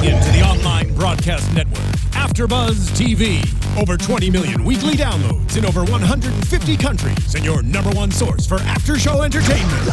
tuning in to the online broadcast network, AFTERBUZZ TV. Over 20 million weekly downloads in over 150 countries, and your number one source for after-show entertainment.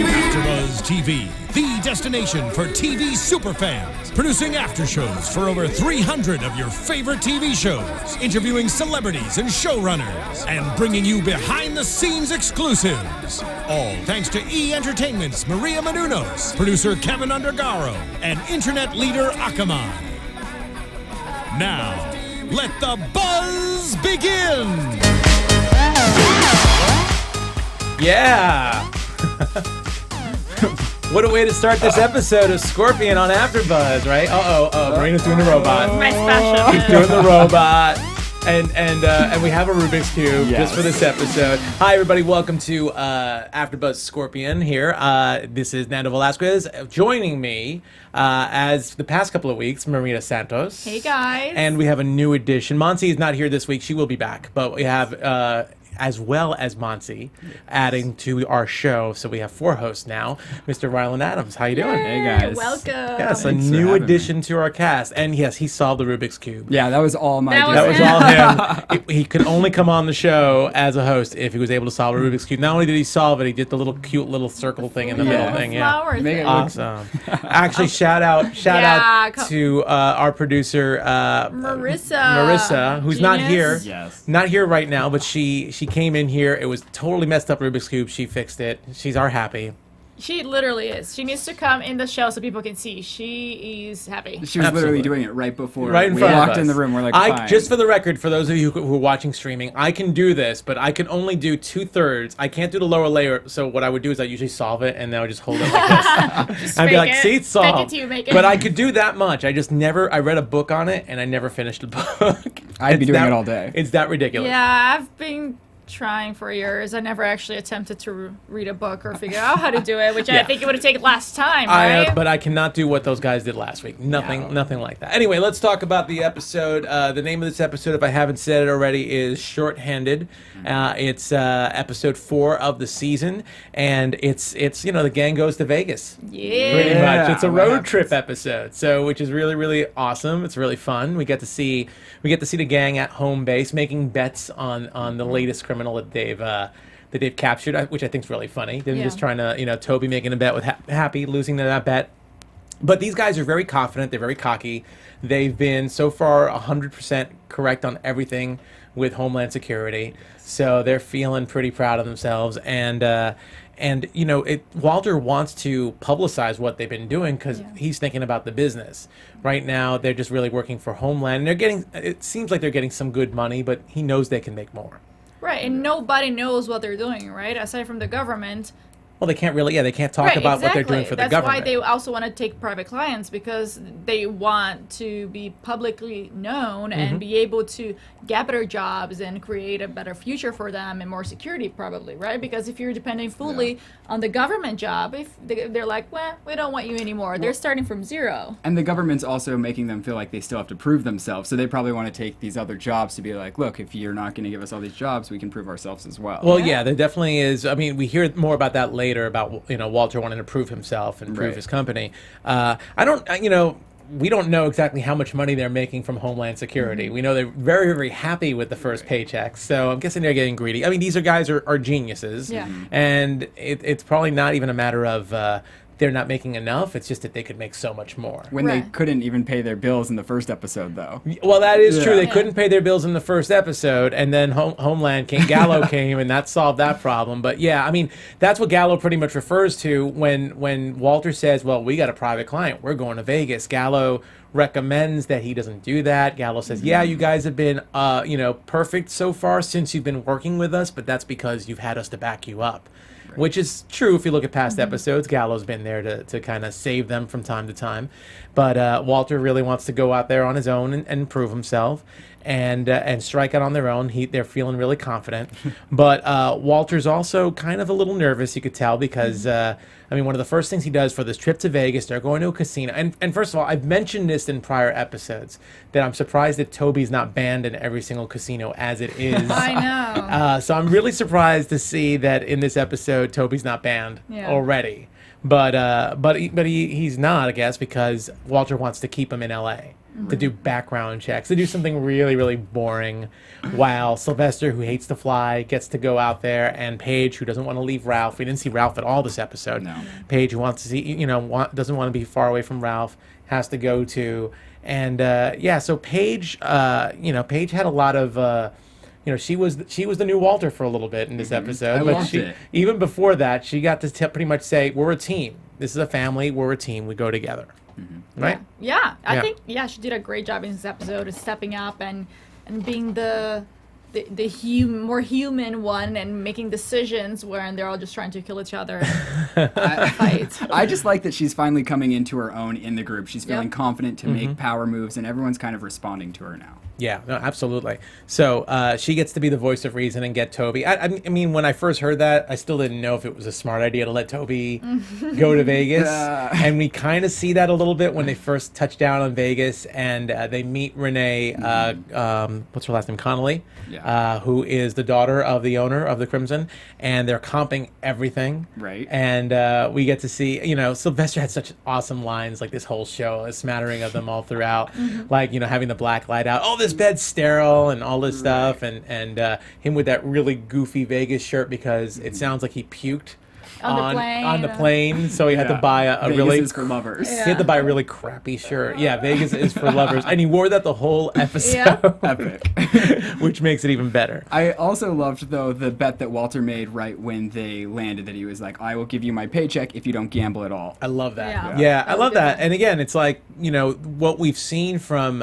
AFTERBUZZ TV, the destination for TV superfans. Producing aftershows for over 300 of your favorite TV shows. Interviewing celebrities and showrunners. And bringing you behind-the-scenes exclusives. All thanks to E! Entertainment's Maria Menounos, producer Kevin Undergaro, and internet leader Akamai. Now, let the buzz begin! Yeah! What a way to start this episode of Scorpion on AfterBuzz, right? Marina's doing the robot. My special. She's doing the robot. And we have a Rubik's Cube just for this episode. Hi, everybody. Welcome to AfterBuzz Scorpion here. This is Nando Velasquez. Joining me, as the past couple of weeks, Marina Santos. Hey, guys. And we have a new addition. Monsi is not here this week. She will be back. But we have... as well as Monsi, adding to our show. So we have 4 hosts now. Mr. Ryland Adams, how you doing? Yay, hey, guys. Welcome. Yes, Thanks a for new having addition me. to our cast. And yes, he solved the Rubik's Cube. Yeah, that was all my That That was was all him. He could only come on the show as a host if he was able to solve a Rubik's Cube. Not only did he solve it, he did the little cute little circle thing in the middle thing. Yeah. Flower Make it thing. look- Awesome. Actually, shout out to our producer, Marissa, who's not here. Genius. Yes. Not here right now, but she came in here. It was totally messed up Rubik's Cube. She fixed it. She's our happy. She literally is. She needs to come in the show so people can see. She is happy. She was Absolutely. literally doing it right before Right in we front of walked us. in the room. We're like, fine. Just for the record, for those of you who are watching streaming, I can do this, but I can only do 2/3. I can't do the lower layer. So what I would do is I usually solve it and then I would just hold it like this. Just I'd be fake like, it. see, it's solved. Fake it till you make it. But I could do that much. I just never. I read a book on it and I never finished the book. I'd be It's doing that- it all day. It's that ridiculous. Yeah, I've been trying for years. I never actually attempted to read a book or figure out how to do it, which I Yeah. think it would have taken last time, right? But I cannot do what those guys did last week. Nothing like that. Anyway, let's talk about the episode. The name of this episode, if I haven't said it already, is Shorthanded. It's episode 4 of the season, and it's the gang goes to Vegas. Yeah. Pretty much. It's a what road happens? trip episode, so which is really, really awesome. It's really fun. We get to see the gang at home base making bets on the latest criminal that they've captured, which I think is really funny. They're just trying to, Toby making a bet with Happy, losing that bet. But these guys are very confident. They're very cocky. They've been so far 100% correct on everything with Homeland Security, so they're feeling pretty proud of themselves. Walter wants to publicize what they've been doing because he's thinking about the business. Right now, they're just really working for Homeland, and it seems like they're getting some good money, but he knows they can make more. Right, and nobody knows what they're doing, right? Aside from the government. Well, they can't really, they can't talk about what they're doing for the government. That's why they also want to take private clients, because they want to be publicly known and be able to get better jobs and create a better future for them and more security, probably, right? Because if you're depending fully on the government job, if they're like, well, we don't want you anymore. They're starting from zero. And the government's also making them feel like they still have to prove themselves. So they probably want to take these other jobs to be like, look, if you're not going to give us all these jobs, we can prove ourselves as well. Well, yeah, there definitely is. I mean, we hear more about that later about Walter wanting to prove himself and prove his company. We don't know exactly how much money they're making from Homeland Security. We know they're very, very happy with the first paychecks, so I'm guessing they're getting greedy. I mean, these guys are geniuses, and it's probably not even a matter of they're not making enough. It's just that they could make so much more. when they couldn't even pay their bills in the first episode, though. Well, that is true. They Yeah. couldn't pay their bills in the first episode, and then Homeland came, Gallo came, and that solved that problem. But yeah, I mean, that's what Gallo pretty much refers to when Walter says, well, we got a private client. We're going to Vegas. Gallo recommends that he doesn't do that. Gallo says, yeah, you guys have been, perfect so far since you've been working with us, but that's because you've had us to back you up. Which is true if you look at past episodes. Gallo's been there to kind of save them from time to time. But Walter really wants to go out there on his own and prove himself. and strike out on their own. They're feeling really confident, but Walter's also kind of a little nervous. You could tell because I mean, one of the first things he does for this trip to Vegas, they're going to a casino. And first of all, I've mentioned this in prior episodes that I'm surprised that Toby's not banned in every single casino as it is. I know. So I'm really surprised to see that in this episode Toby's not banned already. But he's not, I guess, because Walter wants to keep him in L.A. to do background checks, to do something really, really boring, while Sylvester, who hates to fly, gets to go out there, and Paige, who doesn't want to leave Ralph. We didn't see Ralph at all this episode. No. Paige, who wants to see, doesn't want to be far away from Ralph, has to go to, and so Paige, Paige had a lot of. She was the new Walter for a little bit in this episode. I loved it. Even before that, she got to pretty much say, "We're a team. This is a family. We're a team. We go together." Right? Yeah. I think she did a great job in this episode of stepping up and being the more human one and making decisions when they're all just trying to kill each other and fight. I just like that she's finally coming into her own in the group. She's feeling confident to make power moves, and everyone's kind of responding to her now. Yeah, no, absolutely. So she gets to be the voice of reason and get Toby. I mean, when I first heard that, I still didn't know if it was a smart idea to let Toby go to Vegas. And we kind of see that a little bit when they first touch down on Vegas and they meet Renee, what's her last name, Connolly, who is the daughter of the owner of the Crimson, and they're comping everything. Right. And we get to see, Sylvester had such awesome lines, like this whole show, a smattering of them all throughout, like, having the black light out. Oh, this bed's sterile and all this stuff, and him with that really goofy Vegas shirt because it sounds like he puked on the plane, so he had to buy a Vegas really is for lovers. he had to buy a really crappy shirt. Yeah, Vegas is for lovers, and he wore that the whole episode, Epic. which makes it even better. I also loved, though, the bet that Walter made right when they landed, that he was like, "I will give you my paycheck if you don't gamble at all." I love that. Yeah. Yeah, I That was love good. that. And again, it's like, what we've seen from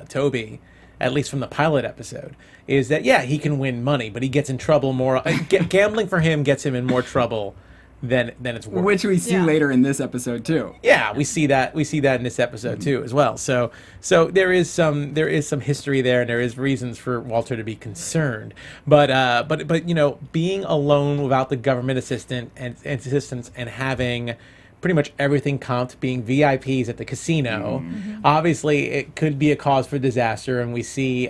Toby, at least from the pilot episode, is that, he can win money, but he gets in trouble more. Gambling for him gets him in more trouble than it's worth. Which we see later in this episode, too. Yeah, we see that in this episode too as well. So there is some history there, and there is reasons for Walter to be concerned. But being alone without the government assistance and having pretty much everything comped, being VIPs at the casino, obviously it could be a cause for disaster. And we see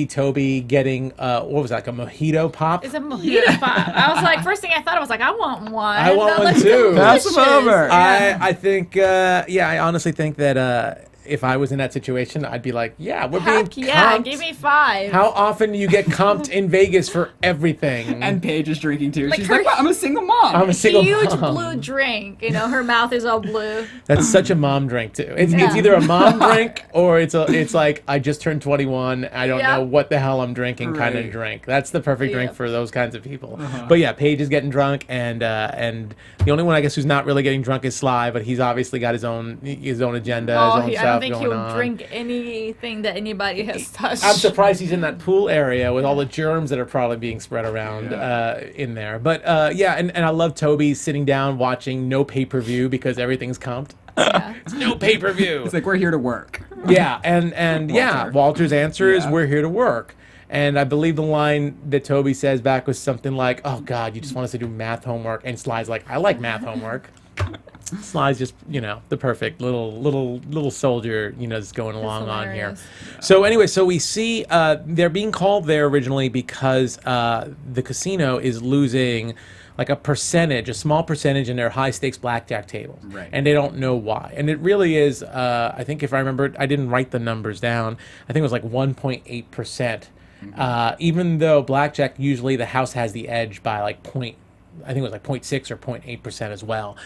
Toby getting what was that, like a mojito pop? It's a mojito pop. I was like, first thing I thought, I was like, I want one. I want That one looks too. Pass them delicious. over. Yeah. I think I honestly think that if I was in that situation, I'd be like, we're being Heck yeah, comped. give me 5. How often do you get comped in Vegas for everything? And Paige is drinking, too. Like She's her- like, "Well, I'm a single mom." I'm a single Huge mom. blue drink. Her mouth is all blue. That's such a mom drink too. It's Yeah. either a mom drink or it's like I just turned 21. I don't know Yep. what the hell I'm drinking kind Right. of drink. That's the perfect drink Yep. for those kinds of people. But yeah, Paige is getting drunk, and the only one I guess who's not really getting drunk is Sly, but he's obviously got his own agenda, his own I stuff don't think going he'll on. drink anything that anybody has touched. I'm surprised he's in that pool area with all the germs that are probably being spread around in there. But and I love Toby sitting down watching no pay-per-view because everything's comped. It's no pay-per-view. It's like, "We're here to work." Yeah, and Walter. Walter's answer is, Yeah. "We're here to work." And I believe the line that Toby says back was something like, "Oh God, you just want us to do math homework." And Sly's like, "I like math homework." Sly's just, the perfect little soldier, just going along on here. hilarious. So anyway, so we see they're being called there originally because the casino is losing like a small percentage in their high stakes blackjack tables. Right. And they don't know why. And it really is, I think if I remember, I didn't write the numbers down. I think it was like 1.8%. Even though blackjack, usually the house has the edge by like I think it was like 0.6 or 0.8% as well.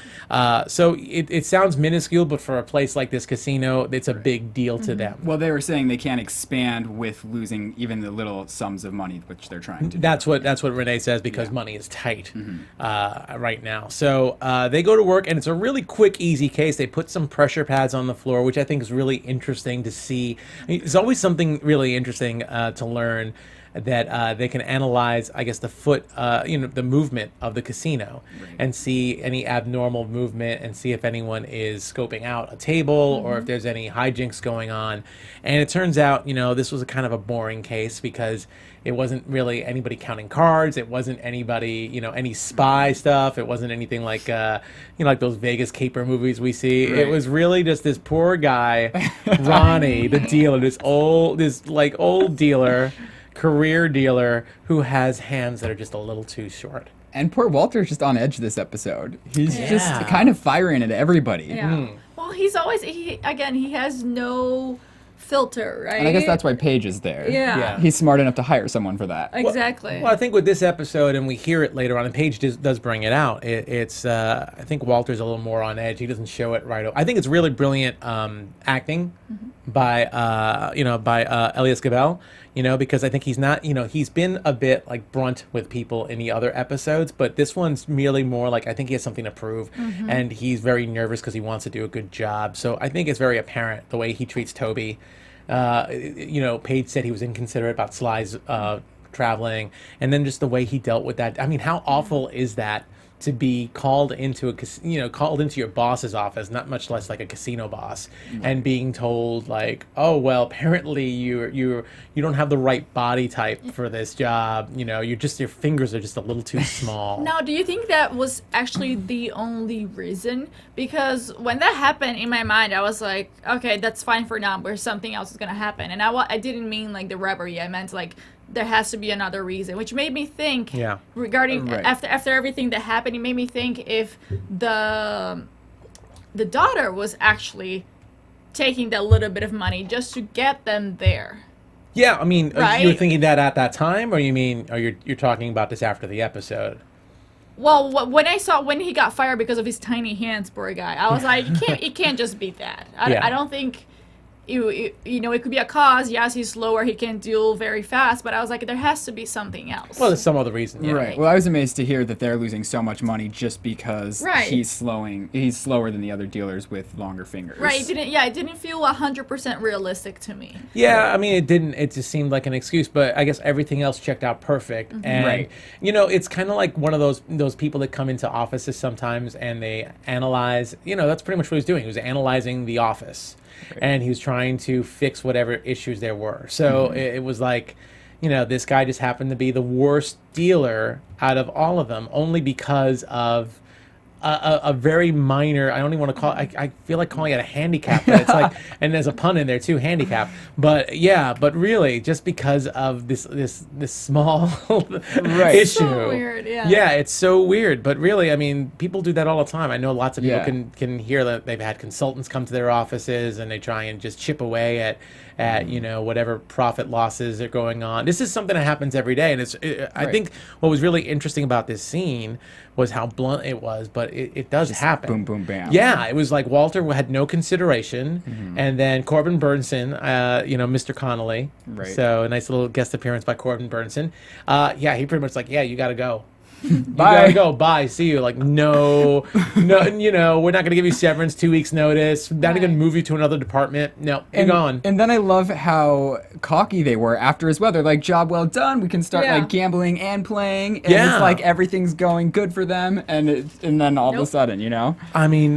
So it sounds minuscule, but for a place like this casino, it's a big deal to them. Well, they were saying they can't expand with losing even the little sums of money which they're trying to do. That's what Renee says, because money is tight right now. So they go to work, and it's a really quick, easy case. They put some pressure pads on the floor, which I think is really interesting to see. I mean, it's always something really interesting to learn that they can analyze, I guess, the the movement of the casino, and see any abnormal movement, and see if anyone is scoping out a table or if there's any hijinks going on. And it turns out, this was a kind of a boring case because it wasn't really anybody counting cards. It wasn't anybody, any spy stuff. It wasn't anything like, like those Vegas caper movies we see. It was really just this poor guy, Ronnie, the dealer, this old dealer, career dealer who has hands that are just a little too short. And poor Walter's just on edge this episode. He's just kind of firing at everybody. Yeah. Well, he has no filter, right? And I guess that's why Paige is there. Yeah. He's smart enough to hire someone for that. Exactly. Well, I think with this episode, and we hear it later on, and Paige does bring it out, it's I think Walter's a little more on edge. He doesn't show it right away. I think it's really brilliant acting by Elias Gabel, because I think he's not, he's been a bit like brunt with people in the other episodes, but this one's merely more like, I think he has something to prove, and he's very nervous because he wants to do a good job. So I think it's very apparent the way he treats Toby. Paige said he was inconsiderate about Sly's traveling, and then just the way he dealt with that. I mean, how awful is that to be called into called into your boss's office, not much less like a casino boss, and being told like, oh well, apparently you don't have the right body type for this job. Your fingers are just a little too small. Now, do you think that was actually the only reason? Because when that happened in my mind, I was like, okay, that's fine for now, but something else is gonna happen. And I didn't mean like the robbery. I meant like there has to be another reason, which made me think regarding after everything that happened, it made me think if the daughter was actually taking that little bit of money just to get them there. Yeah, I mean, right? You were thinking that at that time, or you're talking about this after the episode? Well, when he got fired because of his tiny hands, poor guy, I was like, it can't just be that. I don't think. It could be a cause. Yes, he's slower. He can't deal very fast. But I was like, there has to be something else. Well, there's some other reason. Yeah. Right. Well, I was amazed to hear that they're losing so much money just because he's slower than the other dealers with longer fingers. Right. It didn't feel 100% realistic to me. Yeah, I mean, it didn't. It just seemed like an excuse. But I guess everything else checked out perfect. And it's kind of like one of those people that come into offices sometimes and they analyze. That's pretty much what he was doing. He was analyzing the office. And he was trying to fix whatever issues there were. So it was like, this guy just happened to be the worst dealer out of all of them, only because of a very minor, I don't even want to call it, I feel like calling it a handicap, but it's like, and there's a pun in there too, handicap. But really, just because of this small issue. So weird, Yeah, it's so weird. But really, I mean, people do that all the time. I know lots of people can hear that they've had consultants come to their offices and they try and just chip away at whatever profit losses are going on. This is something that happens every day, and I think what was really interesting about this scene was how blunt it was, but it does just happen. Boom, boom, bam. Yeah, it was like Walter had no consideration, and then Corbin Burnson, Mr. Connolly. Right. So a nice little guest appearance by Corbin Burnson. He pretty much like, you got to go. Bye. You gotta go. Bye. See you. Like, no, we're not gonna give you severance, 2 weeks notice. Not even move you to another department. No, you're gone. And then I love how cocky they were after as well. They're like, job well done. We can start like gambling and playing. And it's like everything's going good for them. And then all of a sudden, I mean,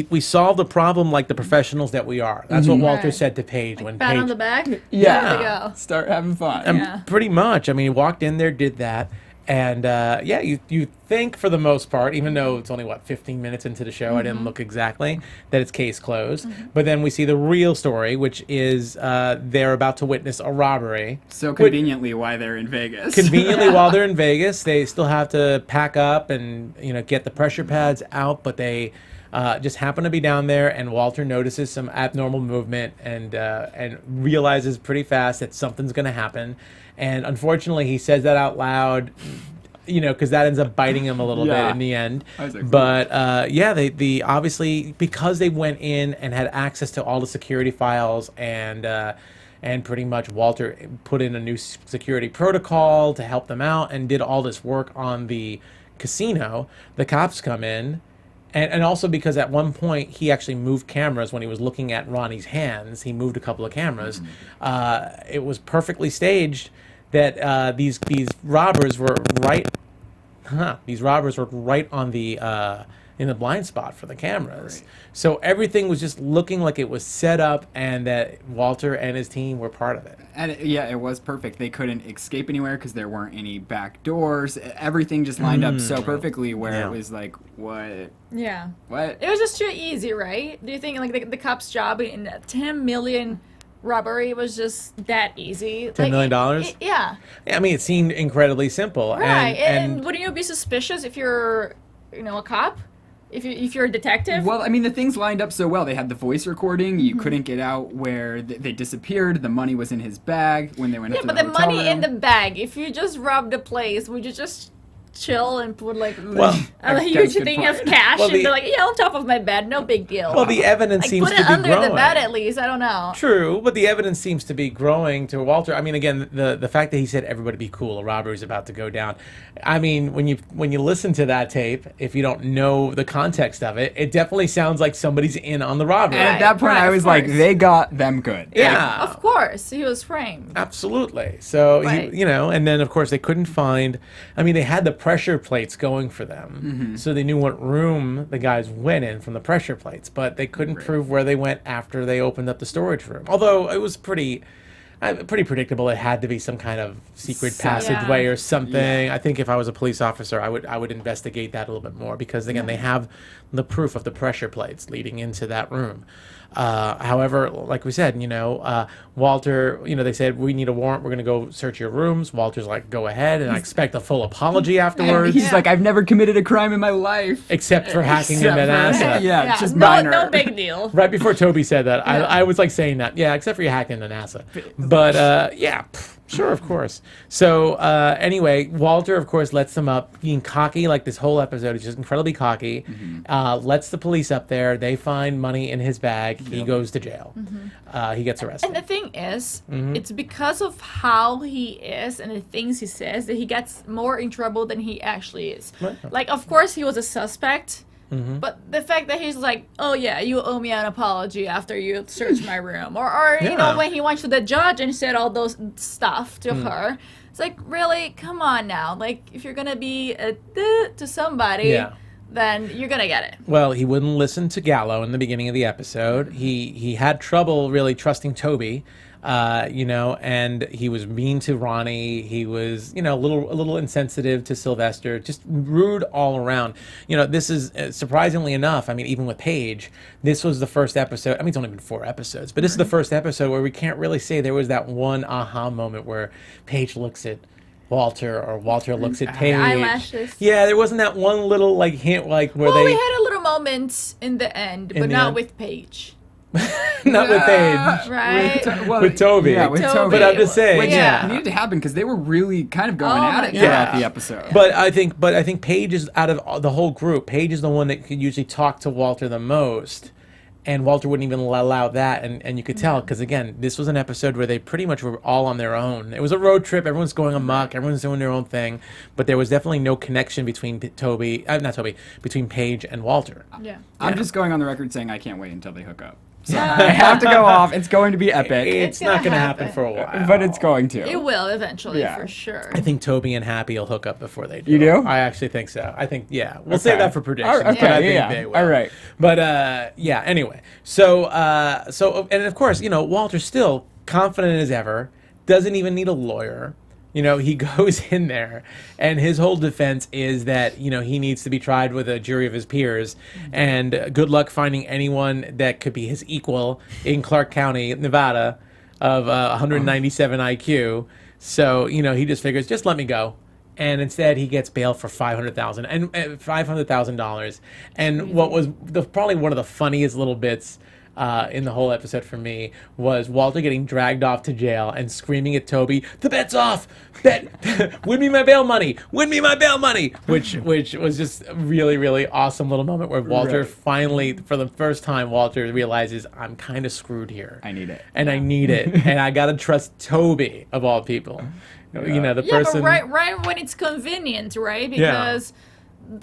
we solved the problem like the professionals that we are. That's what Walter said to Paige when pat Paige on the back. Yeah. There we go. Start having fun. And pretty much. I mean, he walked in there, did that. And you think for the most part, even though it's only 15 minutes into the show, I didn't look exactly, that it's case closed. But then we see the real story, which is they're about to witness a robbery. So conveniently, why they're in Vegas. Conveniently, while they're in Vegas, they still have to pack up and get the pressure pads out, but they just happen to be down there. And Walter notices some abnormal movement and realizes pretty fast that something's going to happen. And unfortunately, he says that out loud, because that ends up biting him a little bit in the end. But they obviously, because they went in and had access to all the security files and pretty much Walter put in a new security protocol to help them out and did all this work on the casino, the cops come in And also because at one point he actually moved cameras when he was looking at Ronnie's hands. He moved a couple of cameras. It was perfectly staged that these robbers were right. These robbers were right on the in the blind spot for the cameras. Right. So everything was just looking like it was set up, and that Walter and his team were part of it. And it was perfect. They couldn't escape anywhere because there weren't any back doors. Everything just lined up so perfectly where it was like, what? Yeah. What? It was just too easy, right? Do you think like the cop's job in a 10 million robbery was just that easy? $10 million? Yeah. I mean, it seemed incredibly simple. Right. And wouldn't you be suspicious if you're, a cop? If you're a detective? Well, I mean, the things lined up so well. They had the voice recording. You couldn't get out where they disappeared. The money was in his bag when they went up to the hotel room. Yeah, but the money in the bag, if you just robbed the place, would you just chill and put like a huge thing of cash and be like, on top of my bed, no big deal. Well, the evidence seems to be growing. Put it under the bed at least, I don't know. True, but the evidence seems to be growing to Walter. I mean, again, the fact that he said everybody be cool, a robbery's about to go down. I mean, when you listen to that tape, if you don't know the context of it, it definitely sounds like somebody's in on the robbery. And at that point, I was like, they got them good. Yeah. Of course, he was framed. Absolutely. So, and then, of course, they couldn't find, they had the pressure plates going for them. So they knew what room the guys went in from the pressure plates, but they couldn't prove where they went after they opened up the storage room. Although it was pretty predictable. It had to be some kind of secret passageway or something. I think if I was a police officer, I would investigate that a little bit more because, again, they have the proof of the pressure plates leading into that room. However, like we said, Walter, they said, we need a warrant. We're going to go search your rooms. Walter's like, go ahead. And I expect a full apology afterwards. He's like, I've never committed a crime in my life. Except for hacking into NASA. Yeah, just minor. No big deal. Right before Toby said that, I was like saying that. Yeah, except for you hacking into NASA. But, sure, of course. So, anyway, Walter, of course, lets them up, being cocky, like this whole episode. He's just incredibly cocky. Lets the police up there. They find money in his bag. He goes to jail. He gets arrested. And the thing is, it's because of how he is and the things he says that he gets more in trouble than he actually is. Right. Like, of course, he was a suspect. But the fact that he's like, oh yeah, you owe me an apology after you searched my room, or when he went to the judge and said all those stuff to her, it's like, really, come on now, like if you're gonna be a to somebody, then you're gonna get it. Well, he wouldn't listen to Gallo in the beginning of the episode. He had trouble really trusting Toby. And he was mean to Ronnie. He was, a little insensitive to Sylvester, just rude all around. This is surprisingly enough. Even with Paige, this was the first episode. It's only been 4 episodes, but this is the first episode where we can't really say there was that one aha moment where Paige looks at Walter or Walter looks at Paige. Eyelashes. Yeah, there wasn't that one little hint where we had a little moment in the end, but not with Paige. Not with Paige. Right. With Toby. Yeah, with Toby. But I'm just saying. Which needed to happen because they were really kind of going at it throughout the episode. But I think Paige is, out of the whole group, Paige is the one that could usually talk to Walter the most. And Walter wouldn't even allow that. And you could tell because, again, this was an episode where they pretty much were all on their own. It was a road trip. Everyone's going amok. Everyone's doing their own thing. But there was definitely no connection between between Paige and Walter. Yeah. I'm just going on the record saying I can't wait until they hook up. So I have to go off. It's going to be epic. It's not going to happen for a while. But it's going to. It will eventually, for sure. I think Toby and Happy will hook up before they do. You do? I actually think so. I think, we'll save that for predictions. Okay, but I think they will. All right. But, anyway. So, and of course, Walter's still confident as ever, doesn't even need a lawyer. He goes in there, and his whole defense is that, he needs to be tried with a jury of his peers, and good luck finding anyone that could be his equal in Clark County, Nevada, of 197 IQ. So, he just figures, just let me go. And instead, he gets bail for $500,000 and $500,000. And what was probably one of the funniest little bits in the whole episode for me was Walter getting dragged off to jail and screaming at Toby, "The bet's off! Win me my bail money! Win me my bail money!" Which was just a really, really awesome little moment where Walter finally, for the first time, Walter realizes, I'm kind of screwed here. I need it. And I need it. And I gotta trust Toby, of all people. The person... but right when it's convenient, right? Because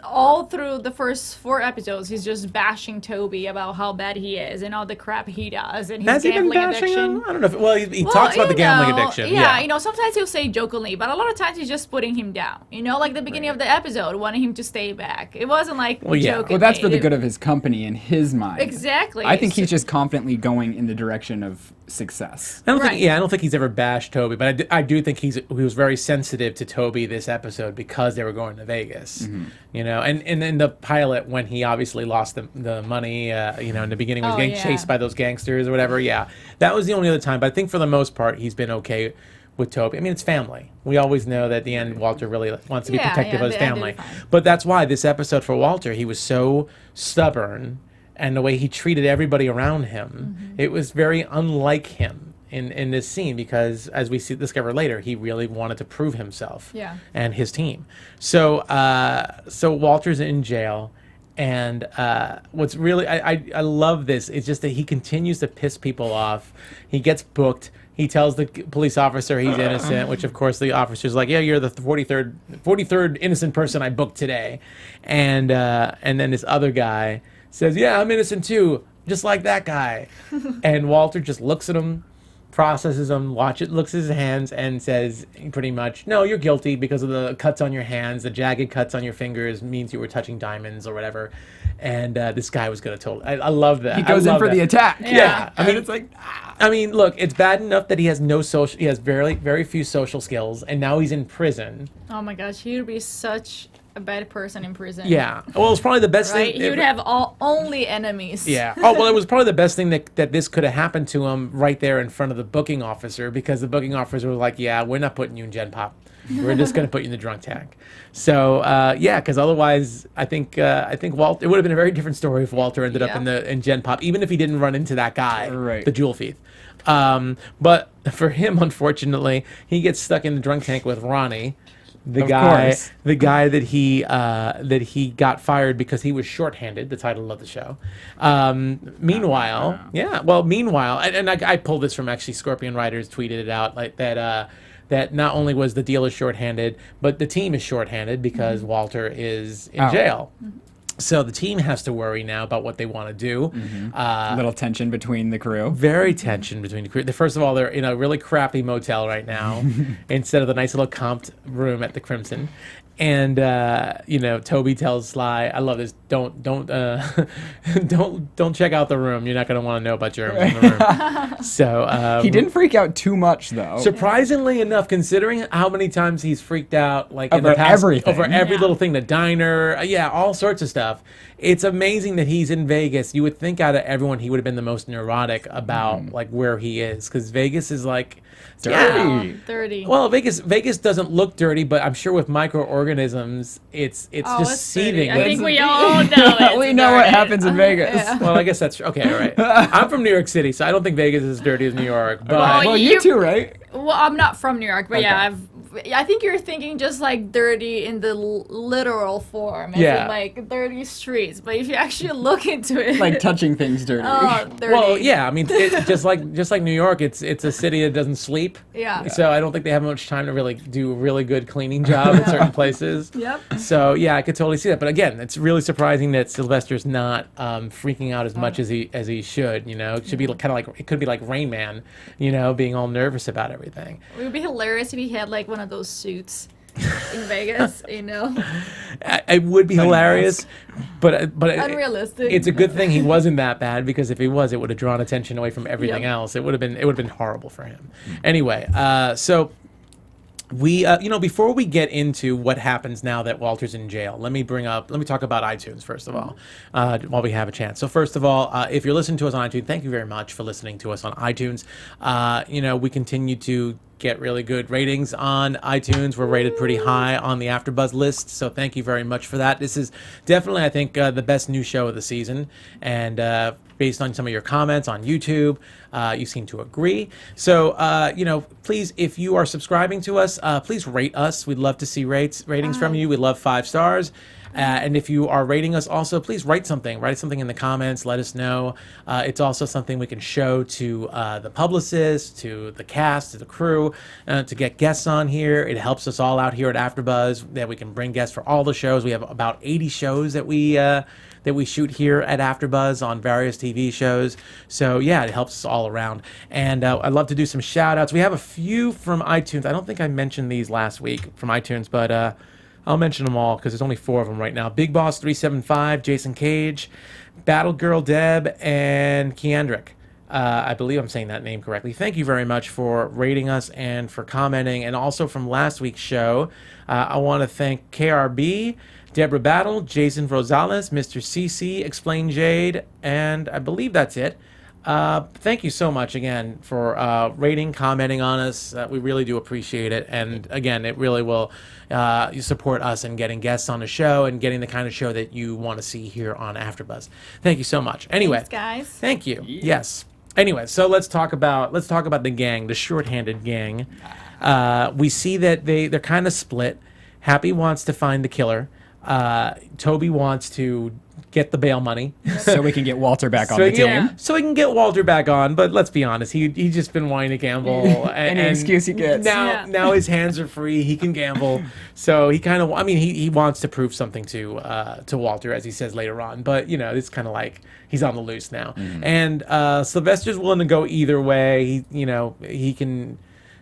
all through the first 4 episodes, he's just bashing Toby about how bad he is and all the crap he does and his Has he been gambling bashing addiction. him? I don't know. Well, he talks about the gambling addiction. Yeah, sometimes he'll say jokingly, but a lot of times he's just putting him down. Like the beginning of the episode, wanting him to stay back. It wasn't like joking. Well, that's for the good of his company in his mind. Exactly. I think he's just confidently going in the direction of success. I don't think he's ever bashed Toby, but I do think he was very sensitive to Toby this episode because they were going to Vegas. And in the pilot, when he obviously lost the money, in the beginning was getting chased by those gangsters or whatever. Yeah, that was the only other time. But I think for the most part, he's been okay with Toby. I mean, it's family. We always know that at the end, Walter really wants to be protective of his family. But that's why this episode for Walter, he was so stubborn, and the way he treated everybody around him, it was very unlike him in this scene, because as we discover later, he really wanted to prove himself and his team. So Walter's in jail, and what's really I love this. It's just that he continues to piss people off. He gets booked. He tells the police officer he's innocent, which of course the officer's like, yeah, you're the 43rd innocent person I booked today, and then this other guy says, yeah, I'm innocent too, just like that guy. And Walter just looks at him, processes him, looks at his hands, and says pretty much, no, you're guilty because of the cuts on your hands, the jagged cuts on your fingers means you were touching diamonds or whatever. And this guy was going to totally... I love that. He goes in for the attack. Yeah. I mean, it's like... I mean, look, it's bad enough that he has he has very, very few social skills, and now he's in prison. Oh my gosh, he would be such a bad person in prison. Yeah. Well, it's probably the best thing. He would have only enemies. Yeah. Oh, well, it was probably the best thing that this could have happened to him right there in front of the booking officer, because the booking officer was like, yeah, we're not putting you in Gen Pop. We're just going to put you in the drunk tank. So, because otherwise, I think Walter, it would have been a very different story if Walter ended up in Gen Pop, even if he didn't run into that guy, the jewel thief. But for him, unfortunately, he gets stuck in the drunk tank with Ronnie, the guy that he got fired because he was shorthanded, the title of the show. Meanwhile, and I pulled this from, actually, Scorpion Writers tweeted it out, like that not only was the dealer shorthanded, but the team is shorthanded because Walter is in jail. So the team has to worry now about what they want to do. A little tension between the crew. Very tension between the crew. First of all, they're in a really crappy motel right now instead of the nice little comped room at the Crimson. And Toby tells Sly, "I love this. Don't check out the room. You're not going to want to know about germs in the room." So he didn't freak out too much, though. Surprisingly enough, considering how many times he's freaked out, like over in the past, everything, over every little thing, the diner, all sorts of stuff. It's amazing that he's in Vegas. You would think out of everyone, he would have been the most neurotic about like where he is, because Vegas is like dirty. Well, Vegas doesn't look dirty, but I'm sure with microorganisms, it's just seething. I think we all know we know what happens in Vegas. Well, I guess that's true. Okay, all right. I'm from New York City, so I don't think Vegas is as dirty as New York. But well, you too, right? Well, I'm not from New York, but I think you're thinking just like dirty in the literal form, as in like dirty streets. But if you actually look into it, like touching things dirty. Dirty. Well, yeah, I mean, just like New York, it's a city that doesn't sleep. Yeah. So I don't think they have much time to really do a really good cleaning job in certain places. Yep. So yeah, I could totally see that. But again, it's really surprising that Sylvester's not freaking out as much as he should. It should be kind of like, it could be like Rain Man, being all nervous about everything. It would be hilarious if he had like one of those suits in Vegas, It would be hilarious, but unrealistic. It's a good thing he wasn't that bad, because if he was, it would have drawn attention away from everything else. It would have been horrible for him. Anyway, so we before we get into what happens now that Walter's in jail, let me talk about iTunes first of all, while we have a chance. So first of all, if you're listening to us on iTunes, thank you very much for listening to us on iTunes. We continue to get really good ratings on iTunes. We're rated pretty high on the AfterBuzz list, so thank you very much for that. This is definitely, I think, the best new show of the season, and based on some of your comments on YouTube, you seem to agree. So, please, if you are subscribing to us, please rate us. We'd love to see ratings from you. We love 5 stars. And if you are rating us also, please write something in the comments. Let us know. It's also something we can show to the publicist, to the cast, to the crew, to get guests on here. It helps us all out here at AfterBuzz that we can bring guests for all the shows. We have about 80 shows that we shoot here at AfterBuzz on various TV shows. So yeah, it helps us all around. And I'd love to do some shout outs. We have a few from iTunes. I don't think I mentioned these last week from iTunes, but I'll mention them all because there's only 4 of them right now. Big Boss 375, Jason Cage, Battle Girl Deb, and Keandrick. I believe I'm saying that name correctly. Thank you very much for rating us and for commenting. And also from last week's show, I want to thank KRB, Deborah Battle, Jason Rosales, Mr. CC, Explain Jade, and I believe that's it. Thank you so much again for rating, commenting on us. We really do appreciate it. And again, it really will support us in getting guests on the show and getting the kind of show that you want to see here on AfterBuzz. Thank you so much. Anyway, thanks, guys. Thank you. Yeah. Yes. Anyway, so let's talk about the gang, the Shorthanded gang. We see that they're kind of split. Happy wants to find the killer. Toby wants to get the bail money so we can get Walter back on the team. So we can get Walter back on, but let's be honest, he's just been wanting to gamble. Any excuse he gets. Now his hands are free, he can gamble. So he kind of, he wants to prove something to Walter, as he says later on. But it's kind of like he's on the loose now. And Sylvester's willing to go either way.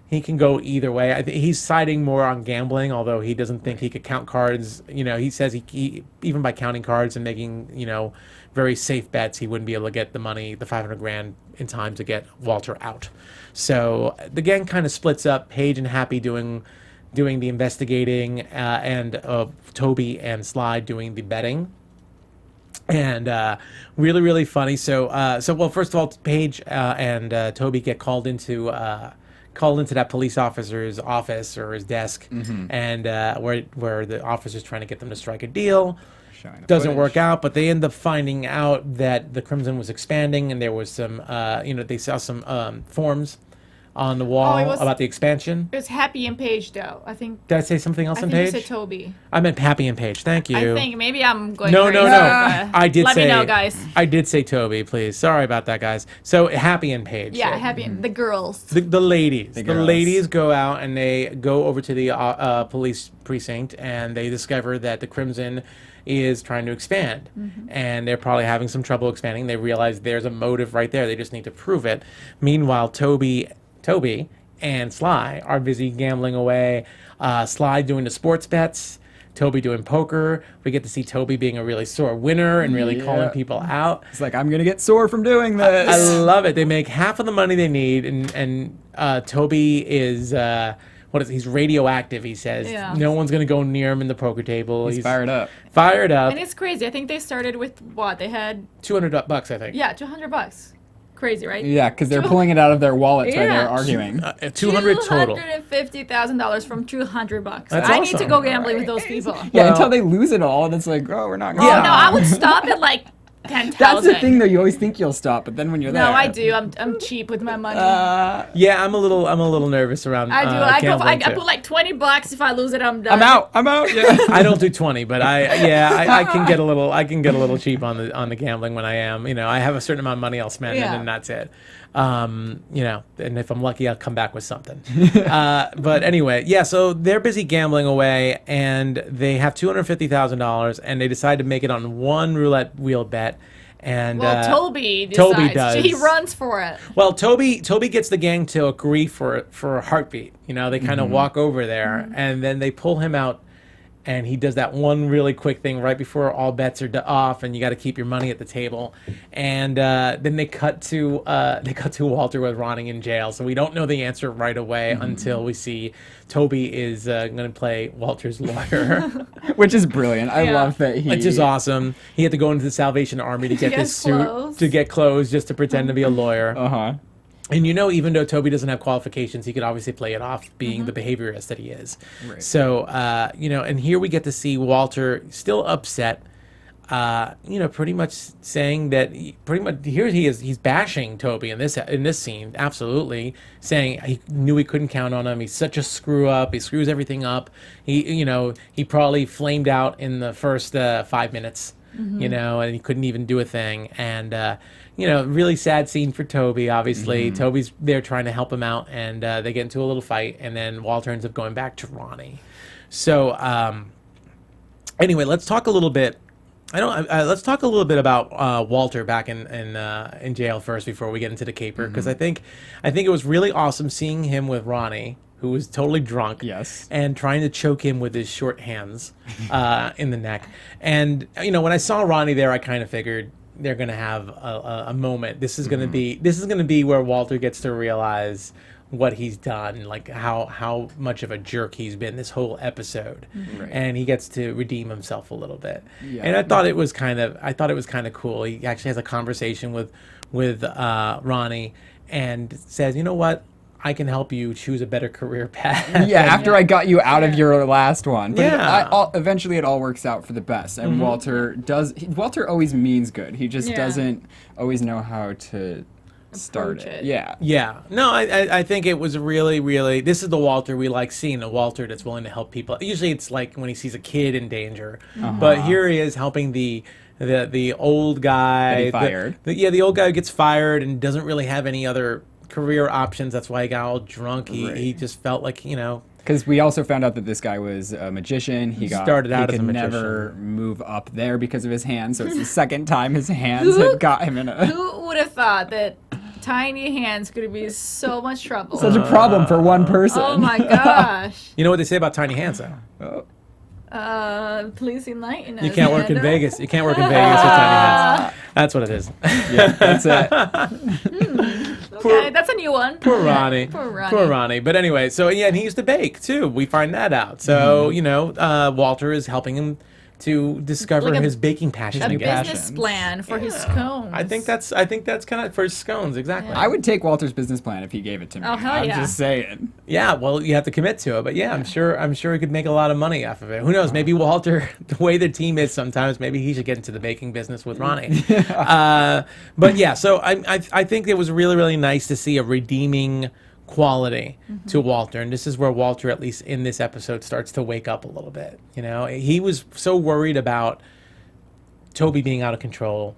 He can go either way. I think he's siding more on gambling, although he doesn't think he could count cards. He says he even by counting cards and making, very safe bets, he wouldn't be able to get the money, the $500,000 in time to get Walter out. So the gang kind of splits up. Paige and Happy doing the investigating, and Toby and Sly doing the betting. And really, really funny. So well, first of all, Paige and Toby get called into that police officer's office or his desk, and where the officer's trying to get them to strike a deal. Doesn't work out, but they end up finding out that the Crimson was expanding, and there was some, they saw some forms on the wall about the expansion. It was Happy and Paige, though. I think. Did I say something else on Paige? I think you said Toby. I meant Happy and Paige. Thank you. I think maybe I'm going. No. I did let say. Let me know, guys. I did say Toby. Please, sorry about that, guys. So Happy and Paige. Yeah, so, Happy and the girls. The ladies. The ladies go out and they go over to the police precinct, and they discover that the Crimson is trying to expand, and they're probably having some trouble expanding. They realize there's a motive right there. They just need to prove it. Meanwhile, Toby and Sly are busy gambling away. Sly doing the sports bets, Toby doing poker. We get to see Toby being a really sore winner and really calling people out. It's like, I'm gonna get sore from doing this. I love it. They make half of the money they need, and Toby is he's radioactive, he says. Yeah. No one's going to go near him in the poker table. He's fired up. And it's crazy. I think they started with what? They had $200, I think. Yeah, $200. Crazy, right? Yeah, because they're pulling it out of their wallets while they're arguing. $200 total. $250,000 from $200. That's I awesome. need to go gambling with those people. Yeah, until they lose it all, and it's like, oh, we're not going. Yeah. No, I would stop at like 10,000. That's the thing, though. You always think you'll stop, but then when you're there, no, I do. I'm cheap with my money. Yeah, I'm a little nervous around. I do. I put like $20. If I lose it, I'm done. I'm out. Yeah. I don't do 20, but I can get a little cheap on the gambling when I am. I have a certain amount of money I'll spend, and then that's it. And if I'm lucky, I'll come back with something. But anyway, yeah. So they're busy gambling away, and they have $250,000, and they decide to make it on one roulette wheel bet. And Toby does. He runs for it. Well, Toby gets the gang to agree for a heartbeat. They kind of walk over there, and then they pull him out. And he does that one really quick thing right before all bets are off, and you got to keep your money at the table. And then they cut to Walter with rotting in jail. So we don't know the answer right away until we see Toby is going to play Walter's lawyer, which is brilliant. I love that which is awesome. He had to go into the Salvation Army to get this suit, to get clothes, just to pretend to be a lawyer. And even though Toby doesn't have qualifications, he could obviously play it off being the behaviorist that he is. Right. So, and here we get to see Walter still upset. pretty much saying that pretty much here he is. He's bashing Toby in this scene, absolutely saying he knew he couldn't count on him. He's such a screw up. He screws everything up. He probably flamed out in the first 5 minutes, and he couldn't even do a thing. And really sad scene for Toby. Obviously, Toby's there trying to help him out, and they get into a little fight, and then Walter ends up going back to Ronnie. So anyway, let's talk a little bit. Let's talk a little bit about Walter back in jail first before we get into the caper, because I think it was really awesome seeing him with Ronnie, who was totally drunk, and trying to choke him with his short hands in the neck. And when I saw Ronnie there, I kind of figured they're gonna have a moment. This is gonna be where Walter gets to realize what he's done, like how much of a jerk he's been this whole episode, and he gets to redeem himself a little bit. And I thought it was kind of cool. He actually has a conversation with Ronnie and says, "You know what? I can help you choose a better career path." Yeah, after I got you out of your last one. But eventually it all works out for the best. And Walter always means good. He just doesn't always know how to start it. Yeah. No, I think it was really, this is the Walter we like seeing, the Walter that's willing to help people. Usually it's like when he sees a kid in danger, but here he is helping the old guy that he fired. The old guy who gets fired and doesn't really have any other career options. That's why he got all drunk. He just felt like, because we also found out that this guy was a magician. He started out as a magician. Never move up there because of his hands. So it's the second time his hands had got him in a. Who would have thought that tiny hands could be so much trouble? Such a problem for one person. Oh my gosh. You know what they say about tiny hands, though? Please enlighten us. You can't work in Vegas. You can't work in Vegas with tiny hands. That's what it is. Yeah, that's it. Okay, that's a new one. Poor Ronnie. Poor Ronnie. But anyway, so and he used to bake too. We find that out. So Walter is helping him to discover his baking passion. A business plan for his scones. I think that's kind of for his scones, exactly. I would take Walter's business plan if he gave it to me. Oh hell I'm just saying. Yeah, well, you have to commit to it, but I'm sure he could make a lot of money off of it. Who knows? Maybe Walter, the way the team is sometimes, maybe he should get into the baking business with Ronnie. But yeah, so I think it was really nice to see a redeeming quality to Walter, and this is where Walter, at least in this episode, starts to wake up a little bit. He was so worried about Toby being out of control,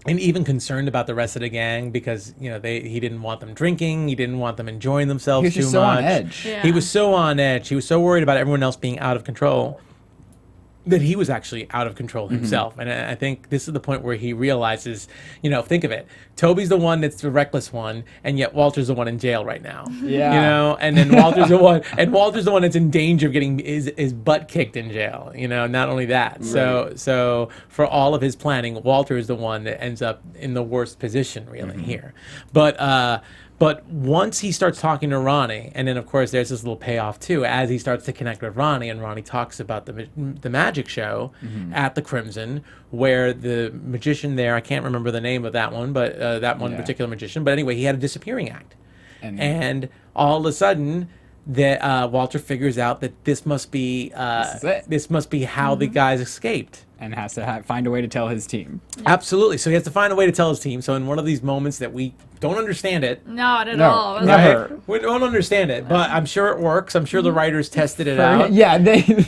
and even concerned about the rest of the gang because he didn't want them drinking, he didn't want them enjoying themselves too much. So on edge. He was so on edge. He was so worried about everyone else being out of control that he was actually out of control himself. And I think this is the point where he realizes, think of it. Toby's the one that's the reckless one, and yet Walter's the one in jail right now. Yeah. And then Walter's the one that's in danger of getting his butt kicked in jail. Not only that. Right. So for all of his planning, Walter is the one that ends up in the worst position really here. But once he starts talking to Ronnie, and then of course there's this little payoff too, as he starts to connect with Ronnie, and Ronnie talks about the magic show at the Crimson, where the magician there, I can't remember the name of that one, but that one particular magician, but anyway, he had a disappearing act, and all of a sudden, that Walter figures out that this must be how the guys escaped. And has to find a way to tell his team. Absolutely. So he has to find a way to tell his team. So in one of these moments that we don't understand it. Not at all. Never. Right? We don't understand it, but I'm sure it works. I'm sure the writers tested it out. Yeah,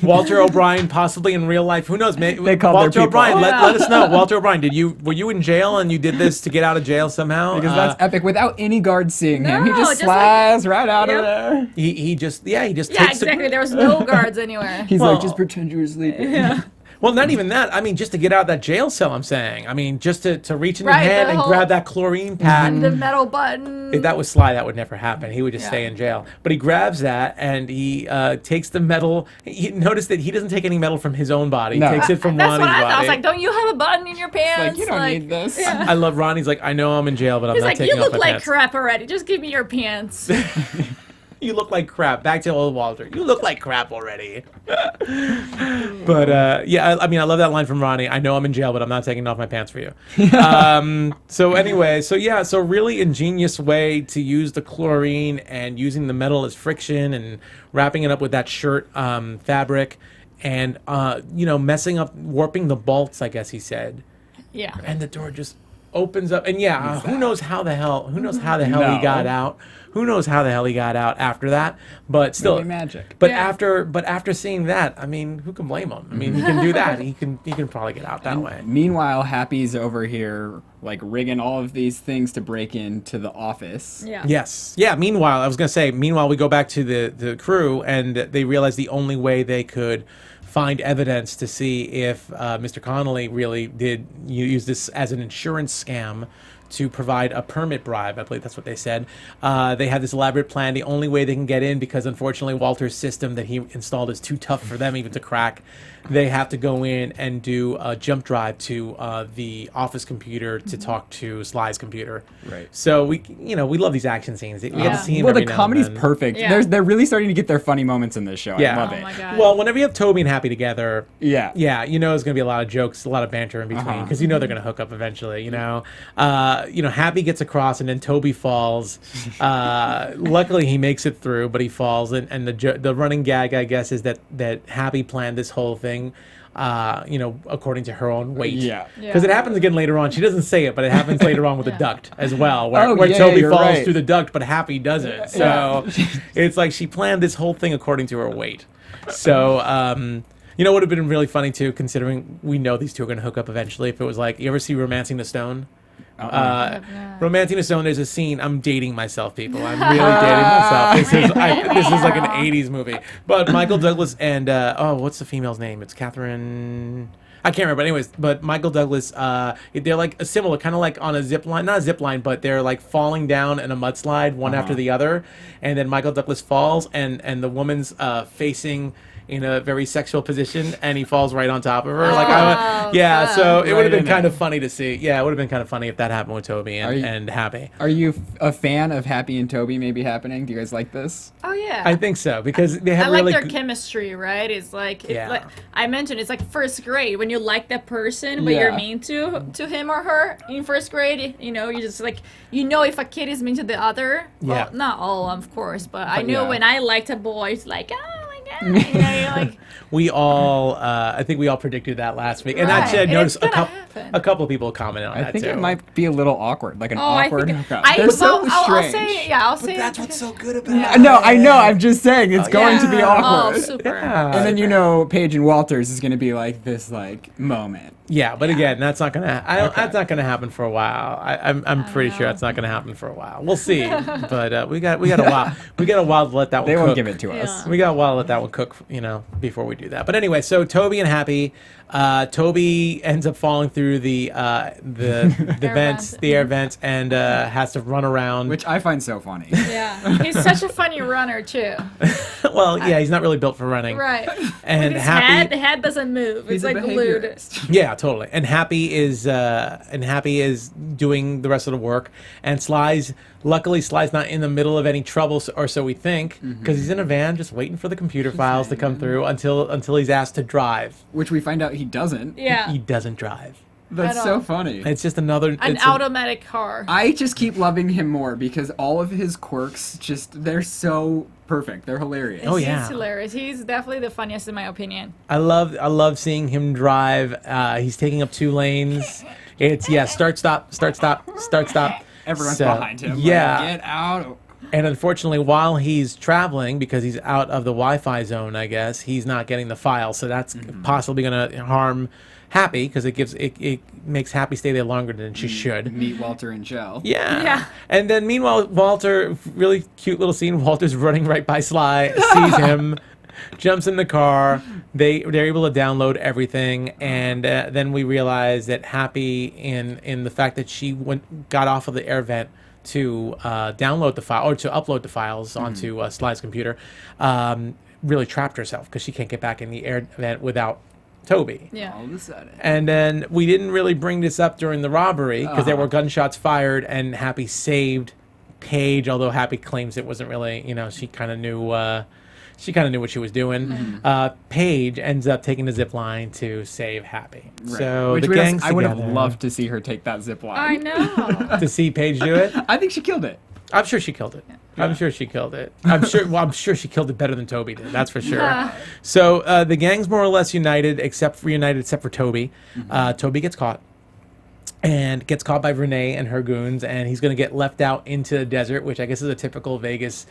Walter O'Brien, possibly in real life. Who knows? They called Walter their people. O'Brien, let us know. Walter O'Brien, were you in jail and you did this to get out of jail somehow? Because that's epic. Without any guards seeing him, he just just slides right out of there. He just takes exactly. There was no guards anywhere. He's like, just pretend you were sleeping. Yeah. Well, not even that. I mean, just to get out of that jail cell, I'm saying. I mean, just to reach in your hand and grab that chlorine pad. The metal button. If that was Sly, that would never happen. He would just stay in jail. But he grabs that and he takes the metal. Notice that he doesn't take any metal from his own body. No. He takes it from That's Ronnie's what I body. thought. I was like, don't you have a button in your pants? Like, you don't need this. Yeah. I love Ronnie's like, I know I'm in jail, but I'm not taking off my pants. You look like crap already. Just give me your pants. You look like crap. Back to old Walter. You look like crap already. But I mean, I love that line from Ronnie. I know I'm in jail, but I'm not taking off my pants for you. So anyway, so really ingenious way to use the chlorine and using the metal as friction and wrapping it up with that shirt fabric. and messing up, warping the bolts, I guess he said. Yeah. And the door just opens up, and who knows how the hell he got out. Who knows how the hell he got out after that? But still, maybe magic. But after seeing that, I mean, who can blame him? I mean, he can do that. He can probably get out that way. Meanwhile, Happy's over here like rigging all of these things to break into the office. Yeah. Yes. Yeah. Meanwhile, I was gonna say. Meanwhile, we go back to the crew, and they realize the only way they could find evidence to see if Mr. Connolly really did use this as an insurance scam to provide a permit bribe. I believe that's what they said. They have this elaborate plan. The only way they can get in, because unfortunately Walter's system that he installed is too tough for them even to crack, they have to go in and do a jump drive to the office computer to talk to Sly's computer. Right. So we love these action scenes. We get to see him Well, every the now comedy's and then. perfect. Yeah. They're really starting to get their funny moments in this show. Yeah. I love Oh it. my God. Well, whenever you have Toby and Happy together, Yeah. there's going to be a lot of jokes, a lot of banter in between, because they're going to hook up eventually. Happy gets across, and then Toby falls. Luckily, he makes it through, but he falls, and the running gag, I guess, is that Happy planned this whole thing. According to her own weight. Yeah. Because it happens again later on. She doesn't say it, but it happens later on with the duct as well, where Oh, yeah, Toby you're falls right. through the duct, but Happy doesn't. So it's like she planned this whole thing according to her weight. So, what would have been really funny too, considering we know these two are going to hook up eventually, if it was like, you ever see Romancing the Stone? Romancing the Stone, there's a scene. I'm dating myself, people. I'm really dating myself. This is like an 80s movie. But Michael Douglas and what's the female's name? It's Catherine. I can't remember. Anyways, but Michael Douglas, they're like similar, kind of like on a zip line, not a zip line, but they're like falling down in a mudslide, one after the other, and then Michael Douglas falls, and the woman's facing in a very sexual position, and he falls right on top of her. So it would have been kind of funny to see. Yeah, it would have been kind of funny if that happened with Toby and Happy. Are you a fan of Happy and Toby maybe happening? Do you guys like this? Oh yeah. I think so, because they have I like really their chemistry, right? It's like, I mentioned, it's like first grade when you like that person, but you're mean to him or her in first grade. You just like, if a kid is mean to the other. Well, not all, of course, but I know when I liked a boy, it's like, oh my God, you're like. We all, I think we all predicted that last week, and actually I noticed a couple of people commented on that too. I think it might be a little awkward, like an awkward hookup. They're so I'll strange. say That's what's so good about it. No, I know. I'm just saying it's going to be awkward. Oh, super. Yeah. And then Paige and Walters is going to be like this moment. Yeah, but again, that's not gonna. That's not gonna happen for a while. I'm pretty sure that's not gonna happen for a while. We'll see, but we got a while. We got a while to let that one. They cook. won't give it to us. We got a while to let that one cook. Before we do that. But anyway, so Toby and Happy. Toby ends up falling through the air vents, and has to run around. Which I find so funny. Yeah, he's such a funny runner too. Well, he's not really built for running. Right. And his Happy, the head doesn't move. He's It's like glued. Yeah, totally. And Happy is doing the rest of the work. And luckily Sly's not in the middle of any trouble, or so we think, because he's in a van just waiting for the computer files to come through until he's asked to drive. Which we find out he doesn't. Yeah. He doesn't drive. That's so funny. It's just another An automatic car. I just keep loving him more because all of his quirks they're so perfect. They're hilarious. Oh, yeah. He's hilarious. He's definitely the funniest in my opinion. I love seeing him drive. He's taking up 2 lanes. It's start stop. Everyone's behind him. Yeah. Like, get out. And unfortunately, while he's traveling, because he's out of the Wi-Fi zone, I guess, he's not getting the file. So that's possibly going to harm Happy, because it makes Happy stay there longer than she should. Meet Walter and Joe. Yeah. And then meanwhile, Walter, really cute little scene. Walter's running right by Sly, sees him, jumps in the car. They're able to download everything, and then we realize that Happy, in the fact that she got off of the air vent to download the file or to upload the files onto Sly's computer, really trapped herself because she can't get back in the air vent without Toby. Yeah. All of a sudden. And then we didn't really bring this up during the robbery because there were gunshots fired, and Happy saved Paige, although Happy claims it wasn't really, she kind of knew what she was doing. Paige ends up taking the zip line to save Happy. Right. So Which the gang's I would have together. loved to see her take that zip line. I know. To see Paige do it. I think she killed it. I'm sure she killed it. I'm sure she killed it. I'm sure she killed it better than Toby did. That's for sure. So the gang's more or less united, except for Toby. Toby gets caught. And gets caught by Renee and her goons, and he's going to get left out into the desert, which I guess is a typical Vegas,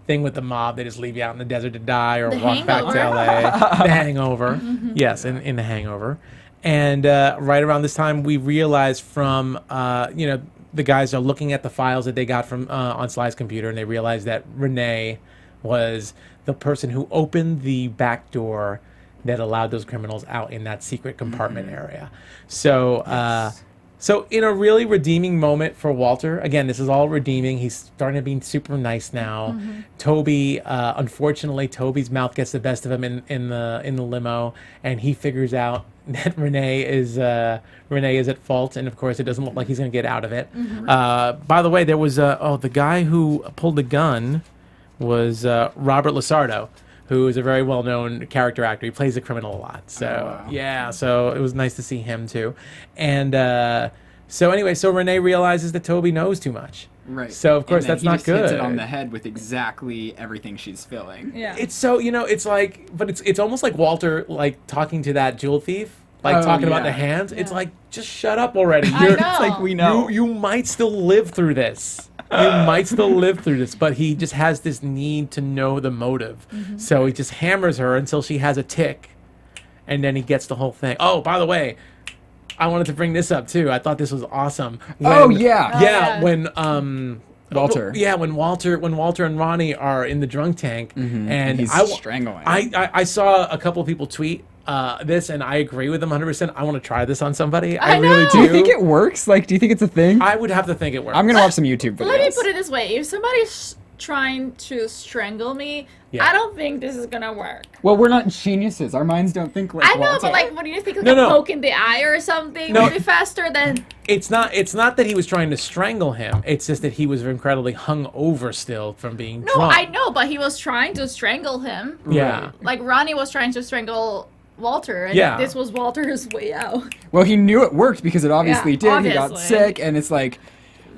thing with the mob. They just leave you out in the desert to die or walk back to LA. The Hangover. Yes, in The Hangover. And right around this time, we realize from, the guys are looking at the files that they got from on Sly's computer, and they realize that Renee was the person who opened the back door that allowed those criminals out in that secret compartment area. So, so in a really redeeming moment for Walter, again, this is all redeeming. He's starting to be super nice now. Toby, unfortunately, Toby's mouth gets the best of him in the limo, and he figures out that Renee is at fault, and of course, it doesn't look like he's going to get out of it. By the way, there was the guy who pulled the gun was Robert Lasardo, who is a very well-known character actor. He plays a criminal a lot. So, yeah, so it was nice to see him, too. And so anyway, so Renee realizes that Toby knows too much. Right. So, of course, that's not good. He hits it on the head with exactly everything she's feeling. Yeah. It's so, it's like, but it's almost like Walter, like, talking to that jewel thief. Like, talking about the hands. It's like, just shut up already. It's like, we know. You might still live through this. But he just has this need to know the motive. So he just hammers her until she has a tick, and then he gets the whole thing. Oh, by the way, I wanted to bring this up too. I thought this was awesome. When Walter. Yeah, when Walter and Ronnie are in the drunk tank, and he's strangling. I saw a couple of people tweet this, and I agree with them 100%. I want to try this on somebody. I know. really do. Do you think it works? Like, do you think it's a thing? I would have to think it works. I'm gonna watch some YouTube videos. Let me put it this way: if somebody's trying to strangle me, I don't think this is gonna work. Well, we're not geniuses. Our minds don't think like I know, Walter. but like, what do you think? Like a poke in the eye or something? Maybe faster than. It's not that he was trying to strangle him. It's just that he was incredibly hungover still from being drunk. No, I know, but he was trying to strangle him. Yeah. Like Ronnie was trying to strangle Walter, and this was Walter's way out. Well, he knew it worked because it obviously did. Obviously. He got sick, and it's like.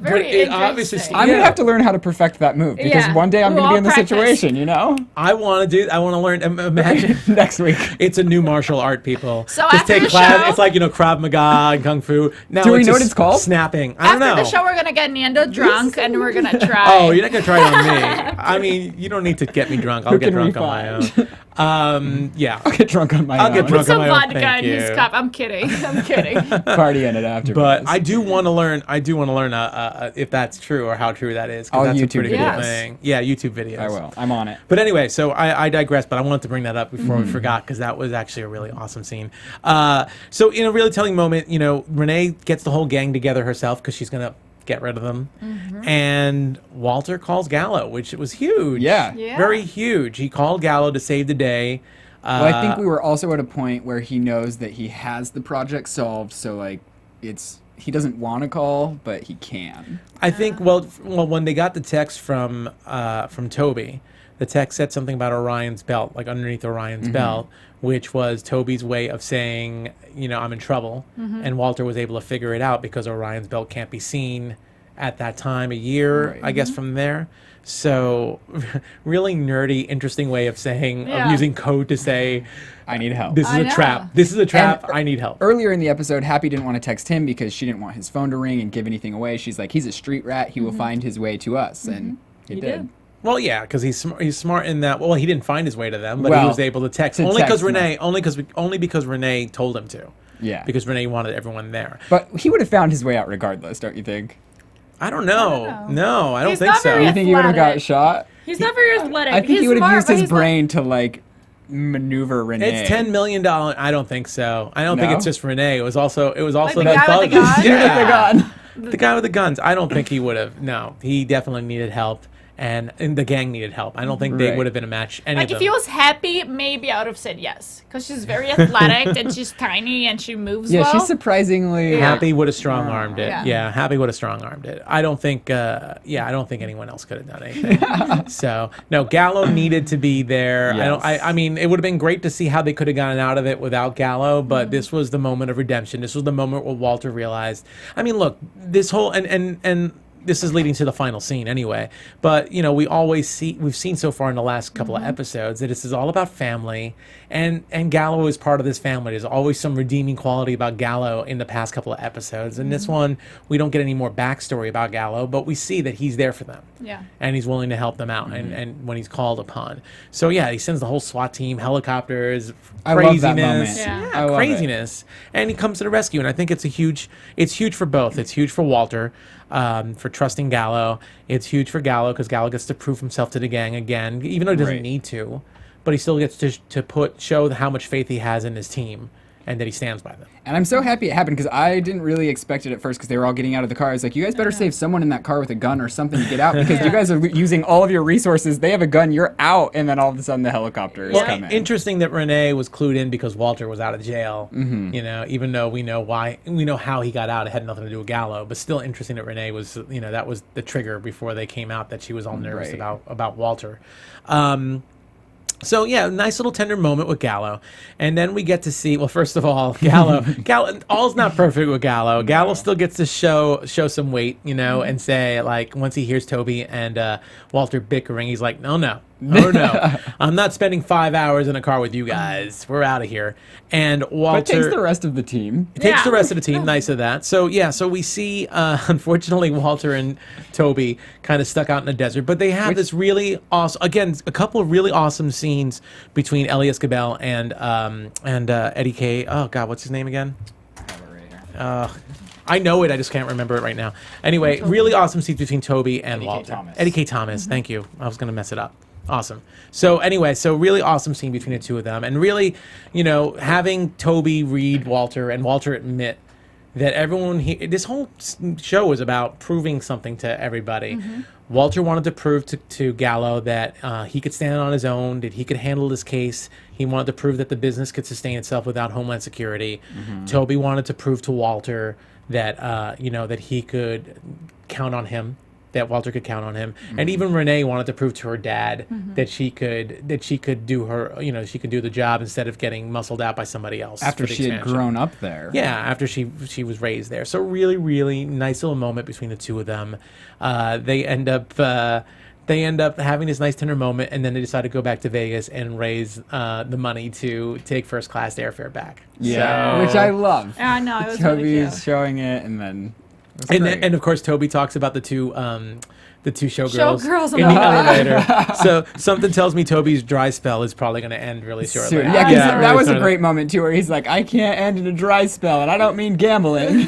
Very interesting. I'm gonna have to learn how to perfect that move because one day I'm gonna be in the situation, you know. I want to learn. Imagine next week. It's a new martial art, people. So just after the show, it's like Krav Maga and Kung Fu. Now do we know what it's called? Snapping. I don't know. After the show, we're gonna get Nando drunk and we're gonna try. Oh, you're not gonna try it on me. I mean, you don't need to get me drunk. I'll get drunk on my own. Yeah. I'll get drunk on my own. I'll get drunk on my own. Put some vodka in his cup. I'm kidding. Party in it after. But I do want to learn. If that's true or how true that is. Oh, that's YouTube a pretty cool thing. Yeah, YouTube videos. I will. I'm on it. But anyway, so I digress, but I wanted to bring that up before we forgot because that was actually a really awesome scene. So in a really telling moment, Renee gets the whole gang together herself because she's going to get rid of them. And Walter calls Gallo, which was huge. Yeah. Very huge. He called Gallo to save the day. Well, I think we were also at a point where he knows that he has the project solved, so like he doesn't want to call, but he can. I think well when they got the text from Toby, the text said something about Orion's belt, like underneath Orion's belt, which was Toby's way of saying, I'm in trouble. And Walter was able to figure it out because Orion's belt can't be seen at that time of year, I guess, from there. So really nerdy, interesting way of saying, of using code to say, I need help. This is a trap. This is a trap. I need help. Earlier in the episode, Happy didn't want to text him because she didn't want his phone to ring and give anything away. She's like, he's a street rat. He will find his way to us. And he did. Well, yeah, because he's smart in that. Well, he didn't find his way to them, but he was able to text only because Renee told him to. Yeah. Because Renee wanted everyone there. But he would have found his way out regardless, don't you think? I don't know. No, I don't think so. You think he would have got shot? He's not very athletic. I think he would have used his brain to like maneuver Renee. It's $10 million. I don't think so. I don't think it's just Renee. It was also like the guy with the gun? Yeah. The guy with the guns. I don't think he would have. No, he definitely needed help. And the gang needed help. I don't think they would have been a match. Like if he was Happy, maybe I would have said yes, because she's very athletic and she's tiny and she moves well. Yeah, she's surprisingly. Happy would have strong-armed it. Yeah, Happy would have strong-armed it. I don't think. I don't think anyone else could have done anything. So no, Gallo needed to be there. Yes. I mean, it would have been great to see how they could have gotten out of it without Gallo, but this was the moment of redemption. This was the moment where Walter realized. I mean, look, this whole and this is leading to the final scene anyway. But we've seen so far in the last couple of episodes that this is all about family, and Gallo is part of this family. There's always some redeeming quality about Gallo in the past couple of episodes. And this one, we don't get any more backstory about Gallo, but we see that he's there for them. Yeah. And he's willing to help them out, and when he's called upon. So yeah, he sends the whole SWAT team, helicopters, craziness. I love that moment. Yeah, craziness. And he comes to the rescue, and I think it's huge for both. It's huge for Walter, for trusting Gallo. It's huge for Gallo because Gallo gets to prove himself to the gang again, even though he doesn't need to. But he still gets to show how much faith he has in his team and that he stands by them. And I'm so happy it happened because I didn't really expect it at first because they were all getting out of the car. I was like, you guys better save someone in that car with a gun or something to get out because you guys are using all of your resources. They have a gun, you're out, and then all of a sudden the helicopters come in. Interesting that Renee was clued in because Walter was out of jail. Even though we know how he got out. It had nothing to do with Gallo, but still interesting that Renee was, that was the trigger before they came out that she was all nervous about Walter. So yeah, nice little tender moment with Gallo, and then we get to see. Well, first of all, Gallo, all's not perfect with Gallo. Gallo still gets to show some weight, and say like once he hears Toby and Walter bickering, he's like, no, I'm not spending 5 hours in a car with you guys. We're out of here. And Walter takes the rest of the team. Takes the rest of the team. Nice of that. So yeah, so we see unfortunately Walter and Toby kind of stuck out in the desert, but they have this really awesome, again, a couple of really awesome scenes between Elias Gabel and Eddie K. Oh God, what's his name again? I know it, I just can't remember it right now. Anyway, really awesome scenes between Toby and Walter. Eddie K. Thomas. Thank you. I was gonna mess it up. Awesome. So anyway, really awesome scene between the two of them, and really, having Toby read Walter and Walter admit that this whole show is about proving something to everybody. Walter wanted to prove to Gallo that he could stand on his own, that he could handle this case. He wanted to prove that the business could sustain itself without Homeland Security. Toby wanted to prove to Walter that that he could count on him, that Walter could count on him. And even Renee wanted to prove to her dad that she could do she could do the job instead of getting muscled out by somebody else. After she had grown up there. Yeah, after she was raised there. So really, really nice little moment between the two of them. They end up having this nice tender moment, and then they decide to go back to Vegas and raise the money to take first class airfare back. Yeah, which I love. I know, it was Toby's really cute. showing it, and then and of course Toby talks about the two showgirls in the elevator. So something tells me Toby's dry spell is probably going to end really shortly. Yeah, because that was a great moment too, where he's like, "I can't end in a dry spell, and I don't mean gambling."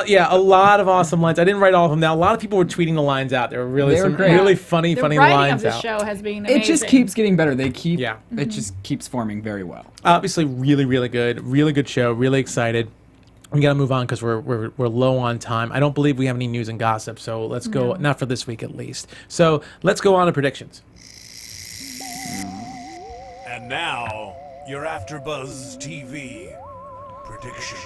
Yeah, a lot of awesome lines. I didn't write all of them down. A lot of people were tweeting the lines out. There were really funny the lines writing of the out. show has been amazing. It just keeps getting better. It just keeps forming very well. Obviously, really, really good show. Really excited. We got to move on because we're low on time. I don't believe we have any news and gossip, so let's go. Not for this week, at least. So let's go on to predictions. And now, your AFTERBUZZ TV predictions.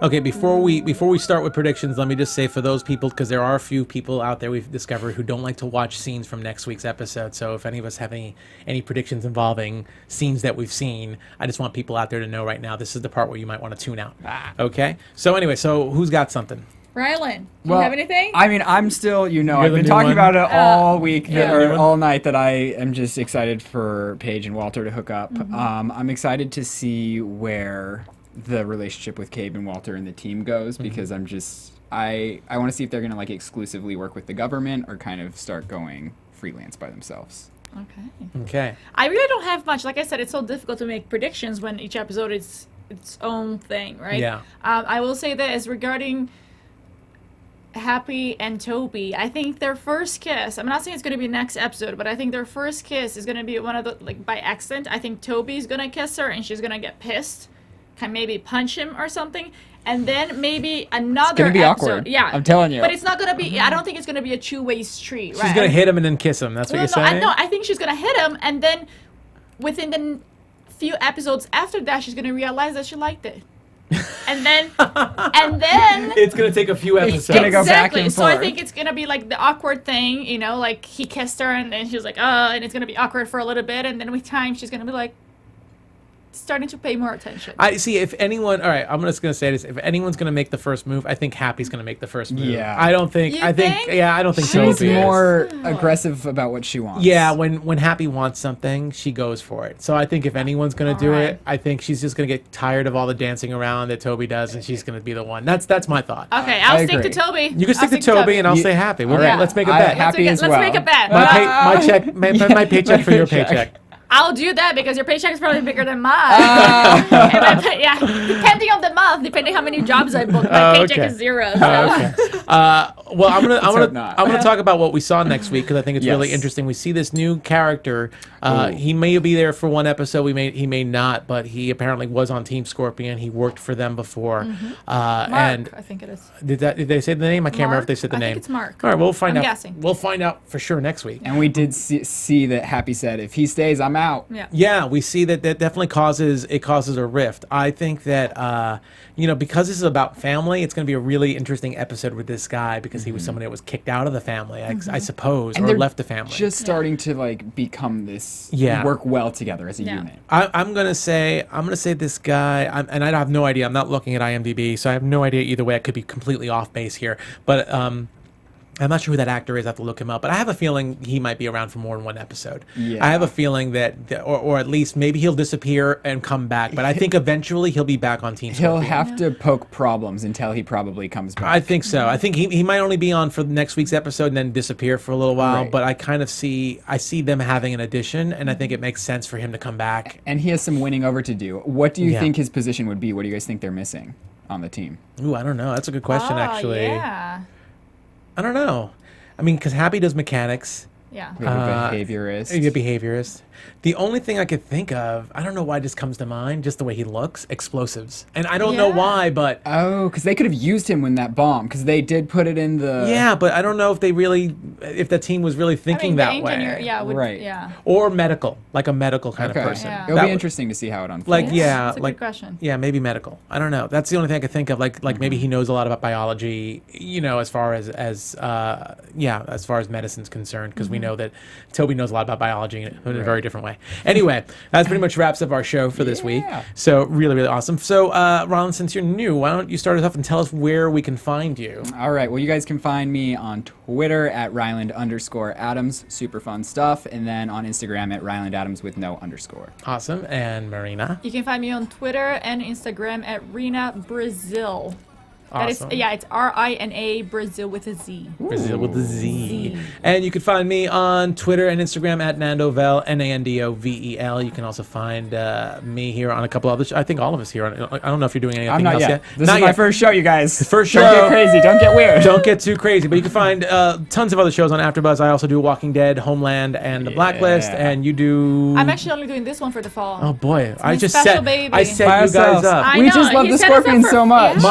Okay, before we start with predictions, let me just say for those people, because there are a few people out there we've discovered who don't like to watch scenes from next week's episode. So if any of us have any predictions involving scenes that we've seen, I just want people out there to know right now this is the part where you might want to tune out. Okay? So anyway, who's got something? Ryland, do you have anything? I mean, I'm still, I've been talking about it all week or all night that I am just excited for Paige and Walter to hook up. I'm excited to see where the relationship with Cabe and Walter and the team goes, because I want to see if they're going to exclusively work with the government or kind of start going freelance by themselves. Okay. I really don't have much. Like I said, it's so difficult to make predictions when each episode is its own thing, right? Yeah. I will say that as regarding Happy and Toby, I think their first kiss, I'm not saying it's going to be next episode, but I think their first kiss is going to be one of the, by accident. I think Toby's going to kiss her and she's going to get pissed, can maybe punch him or something, and then maybe another It's going to be episode. awkward. Yeah. I'm telling you. But it's not going to be, I don't think it's going to be a two-way street, right? She's going to hit him and then kiss him. That's what you're saying? No, I think she's going to hit him, and then within the few episodes after that, she's going to realize that she liked it. and then it's going to take a few episodes. It's going to go back and forth. So I think it's going to be the awkward thing, he kissed her and then she was like, and it's going to be awkward for a little bit, and then with time she's going to be like, starting to pay more attention. I see. If anyone, all right, I'm just gonna say this: if anyone's gonna make the first move, I think Happy's gonna make the first move. Yeah. I don't think. You I think. think? Yeah, I don't think She's Toby is. more aggressive about what she wants. Yeah, when Happy wants something, she goes for it. So I think if anyone's gonna do right. it, I think she's just gonna get tired of all the dancing around that Toby does, and she's gonna be the one. That's my thought. Okay, I'll stick agree. to Toby. You can stick to Toby, and I'll say Happy. Well, right. let's make a I- bet. Happy as Let's well. make a bet. My check, my paycheck for your paycheck. I'll do that because your paycheck is probably bigger than mine. Yeah, depending on the month, depending how many jobs I book, my paycheck okay. is 0. So. Well, I'm hope not. gonna talk about what we saw next week because I think it's really Yes. interesting. We see this new character. He may be there for one episode. He may not, but he apparently was on Team Scorpion. He worked for them before. Mark, And I think it is. did they say the name? I can't remember if Mark? they said the I name. think it's Mark. All right, we'll find I'm out. guessing. We'll find out for sure next week. And we did see that Happy said, if he stays, I'm out. Yeah. Yeah, we see that definitely causes a rift. I think that because this is about family, it's going to be a really interesting episode with this guy because he was someone that was kicked out of the family, I suppose, And or they're left the family. Just starting to like become this, Yeah. work well together as a Yeah. unit. I'm gonna say this guy, and I have no idea. I'm not looking at IMDb, so I have no idea either way. I could be completely off base here, but I'm not sure who that actor is. I have to look him up, but I have a feeling he might be around for more than one episode. Yeah. I have a feeling that, or at least maybe he'll disappear and come back. But I think eventually he'll be back on Team He'll Scorpion. have to poke problems until he probably comes back. I think so. I think he might only be on for next week's episode and then disappear for a little while. Right. But I kind of see them having an addition, and I think it makes sense for him to come back. And he has some winning over to do. What do you Yeah. think his position would be? What do you guys think they're missing on the team? Ooh, I don't know. That's a good question, actually. Yeah. I don't know. I mean, because Happy does mechanics. Yeah. We have a behaviorist. He's a behaviorist. The only thing I could think of, I don't know why this comes to mind, just the way he looks, explosives. And I don't know Yeah. why, but Oh, because they could have used him when that bomb, because they did put it in the... yeah, but I don't know if the team was really thinking the that way. engineer, Right. Yeah. Or medical, like a medical kind Okay. of person. Yeah. It'll That be would- interesting to see how it unfolds. Like, yeah, That's a like good question. yeah, maybe medical. I don't know. That's the only thing I could think of. Like maybe he knows a lot about biology. As far as far as medicine's concerned, because we know that Toby knows a lot about biology in a very different way. Anyway, that pretty much wraps up our show for this week. Yeah. So really, really awesome. So Ryland, since you're new, why don't you start us off and tell us where we can find you? All right. Well, you guys can find me on Twitter at Ryland_Adams. Super fun stuff. And then on Instagram at Ryland Adams with no underscore. Awesome. And Marina. You can find me on Twitter and Instagram at Rina Brazil. That is, Awesome. yeah, it's RINA Brazil with a Z. Brazil with the Z. Z. And you can find me on Twitter and Instagram at Nando Vel, NANDOVEL. You can also find me here on a couple other I think all of us here. I don't know if you're doing anything I'm not else yet. yet. This Not is my yet. first show, you guys. First Don't show. get crazy. Don't get weird. Don't get too crazy, but you can find tons of other shows on AfterBuzz. I also do Walking Dead, Homeland, and The Blacklist, and you do. I'm actually only doing this one for the fall. Oh boy, I my just special set. baby. I set By you guys ourselves. up. I We know, just love he the set us up Scorpion for- so much. Yeah.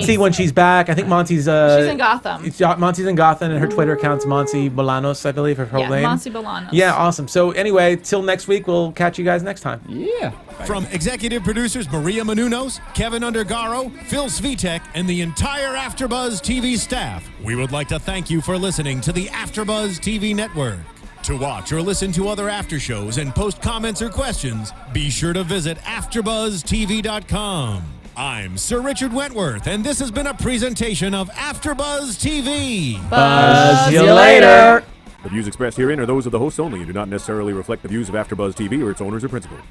Monty, when she's back, I think Monty's. She's in Gotham. Monty's in Gotham, and her Twitter account's Monty Bolanos, I believe, her Yeah, name. Monty Bolanos. Yeah, awesome. So anyway, till next week, we'll catch you guys next time. Yeah. From executive producers Maria Menounos, Kevin Undergaro, Phil Svitek, and the entire AfterBuzz TV staff, we would like to thank you for listening to the AfterBuzz TV network. To watch or listen to other after shows and post comments or questions, be sure to visit AfterBuzzTV.com. I'm Sir Richard Wentworth, and this has been a presentation of AfterBuzz TV. Buzz See you later. The views expressed herein are those of the hosts only and do not necessarily reflect the views of AfterBuzz TV or its owners or principals.